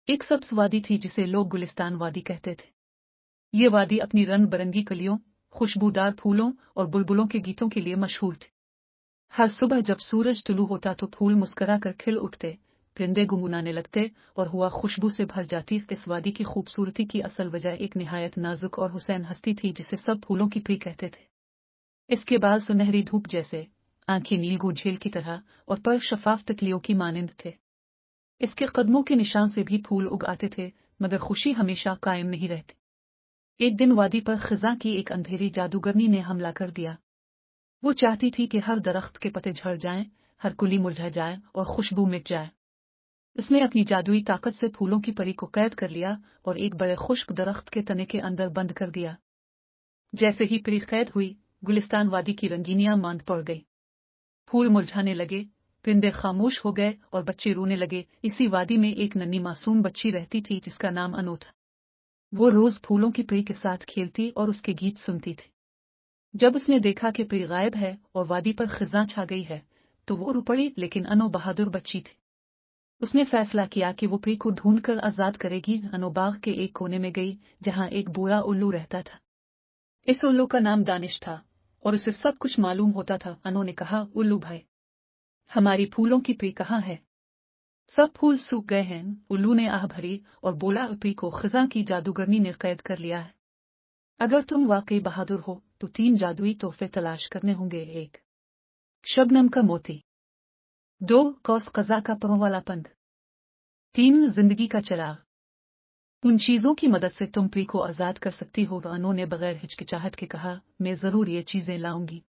एक सब्ज वादी थी जिसे लोग गुलिस्तान वादी कहते थे। ये वादी अपनी रंग बरंगी कलियों, खुशबूदार फूलों और बुलबुलों के गीतों के लिए मशहूर थी। हर सुबह जब सूरज तुलू होता तो फूल मुस्कुराकर खिल उठते, परिंदे गुनगुनाने लगते और हवा खुशबू से भर जाती। इस वादी की खूबसूरती की असल वजह एक निहायत नाजुक और हुसैन हस्ती थी जिसे सब फूलों की प्रिय कहते थे। इसके बाल सुनहरी धूप जैसे, आंखें नीलगू झील की तरह और पर शफाफ तितलियों की मानिंद थे। इसके कदमों के निशान से भी फूल उग आते थे, मगर खुशी हमेशा कायम नहीं रहती। एक दिन वादी पर खिज़ा की एक अंधेरी जादूगरनी ने हमला कर दिया। वो चाहती थी कि हर दरख्त के पत्ते झड़ जाएं, हर कुली मुरझा जाए और खुशबू मिट जाए। उसने अपनी जादुई ताकत से फूलों की परी को कैद कर लिया और एक बड़े खुश्क दरख्त के तने के अंदर बंद कर दिया। जैसे ही परी कैद हुई, गुलिस्तान वादी की रंगीनियां मांद पड़ गई। फूल मुरझाने लगे, परिंदे खामोश हो गए और बच्चे रोने लगे। इसी वादी में एक नन्ही मासूम बच्ची रहती थी जिसका नाम अनु था। वो रोज फूलों की परी के साथ खेलती और उसके गीत सुनती थी। जब उसने देखा कि परी गायब है और वादी पर खिज़ा छा गई है, तो वो रो पड़ी। लेकिन अनु बहादुर बच्ची थी। उसने फैसला किया कि वो परी को ढूंढकर आजाद करेगी। अनु बाग के एक कोने में गई जहां एक बूढ़ा उल्लू रहता था। इस उल्लू का नाम दानिश था और उसे सब कुछ मालूम होता था। अनु ने कहा, उल्लू भाई, हमारी फूलों की परी कहाँ है? सब फूल सूख गए हैं। उल्लू ने आह भरी और बोला, परी को खिज़ा की जादूगरनी ने कैद कर लिया है। अगर तुम वाकई बहादुर हो तो 3 जादुई तोहफे तलाश करने होंगे। 1 शबनम का मोती, 2 कौस कज़ा का पांव वाला पंद, 3 जिंदगी का चिराग। उन चीजों की मदद से तुम परी को आजाद कर सकती हो। अनु ने बगैर हिचकिचाहट के कहा, मैं जरूर ये चीजें लाऊंगी।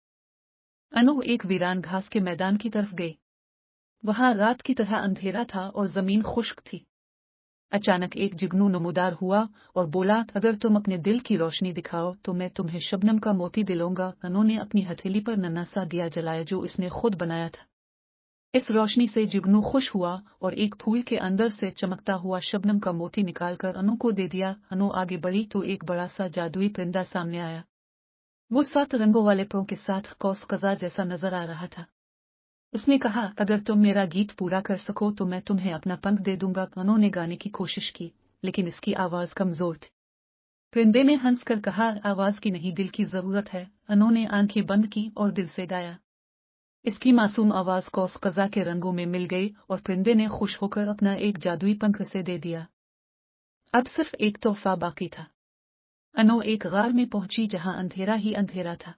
अनु एक वीरान घास के मैदान की तरफ गई। वहां रात की तरह अंधेरा था और जमीन खुश्क थी। अचानक एक जुगनू नमूदार हुआ और बोला, अगर तुम अपने दिल की रोशनी दिखाओ तो मैं तुम्हें शबनम का मोती दिलाऊंगा। अनु ने अपनी हथेली पर नन्हा सा दिया जलाया जो इसने खुद बनाया था। इस रोशनी से जुगनू खुश हुआ और एक फूल के अंदर से चमकता हुआ शबनम का मोती निकालकर अनु को दे दिया। अनु आगे बढ़ी तो एक बड़ा सा जादुई परिंदा सामने आया। वो 7 रंगों वाले पंख के साथ कौस कज़ा जैसा नजर आ रहा था। उसने कहा, अगर तुम मेरा गीत पूरा कर सको तो मैं तुम्हें अपना पंख दे दूंगा। अनु ने गाने की कोशिश की, लेकिन इसकी आवाज कमजोर थी। परिंदे ने हंसकर कहा, आवाज की नहीं, दिल की जरूरत है। अनु ने आंखें बंद की और दिल से गाया। इसकी मासूम आवाज कौस कज़ा के रंगों में मिल गई और परिंदे ने खुश होकर अपना एक जादुई पंख उसे दे दिया। अब सिर्फ एक तोहफा बाकी था। अनु एक गार में पहुंची जहां अंधेरा ही अंधेरा था।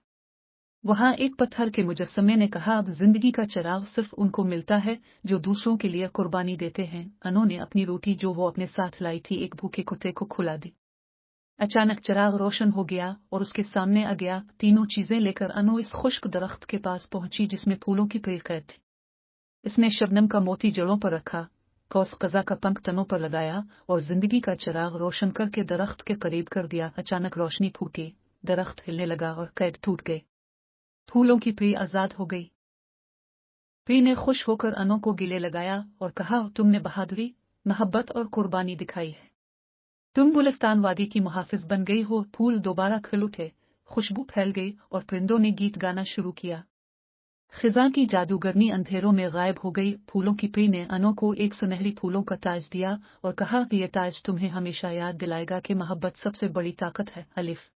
वहां एक पत्थर के मुजस्समे ने कहा, अब जिंदगी का चिराग सिर्फ उनको मिलता है जो दूसरों के लिए कुर्बानी देते हैं। अनु ने अपनी रोटी जो वो अपने साथ लाई थी एक भूखे कुत्ते को खुला दी। अचानक चिराग रोशन हो गया और उसके सामने आ गया। तीनों चीजें लेकर अनु इस खुश्क दरख्त के पास पहुंची जिसमें फूलों की पेड़ कैद थी। इसने शबनम का मोती जड़ों पर रखा, कौस कज़ा का पंख तनों पर लगाया और जिंदगी का चिराग रोशन करके दरख्त के करीब कर दिया। अचानक रोशनी फूटी, दरख्त हिलने लगा और कैद टूट गए। फूलों की पेड़ आजाद हो गई। पेड़ ने खुश होकर अनु को गले लगाया और कहा, तुमने बहादुरी, मोहब्बत और कुर्बानी दिखाई है। तुम गुलिस्तान वादी की मुहाफिज बन गई हो। फूल दोबारा खिल उठे, खुशबू फैल गई और परिंदों ने गीत गाना शुरू किया। खिज़ा की जादूगरनी अंधेरों में गायब हो गई। फूलों की पेड़ ने अनु को एक सुनहरी फूलों का ताज दिया और कहा कि यह ताज तुम्हें हमेशा याद दिलाएगा कि मोहब्बत सबसे बड़ी ताकत है। अलिफ।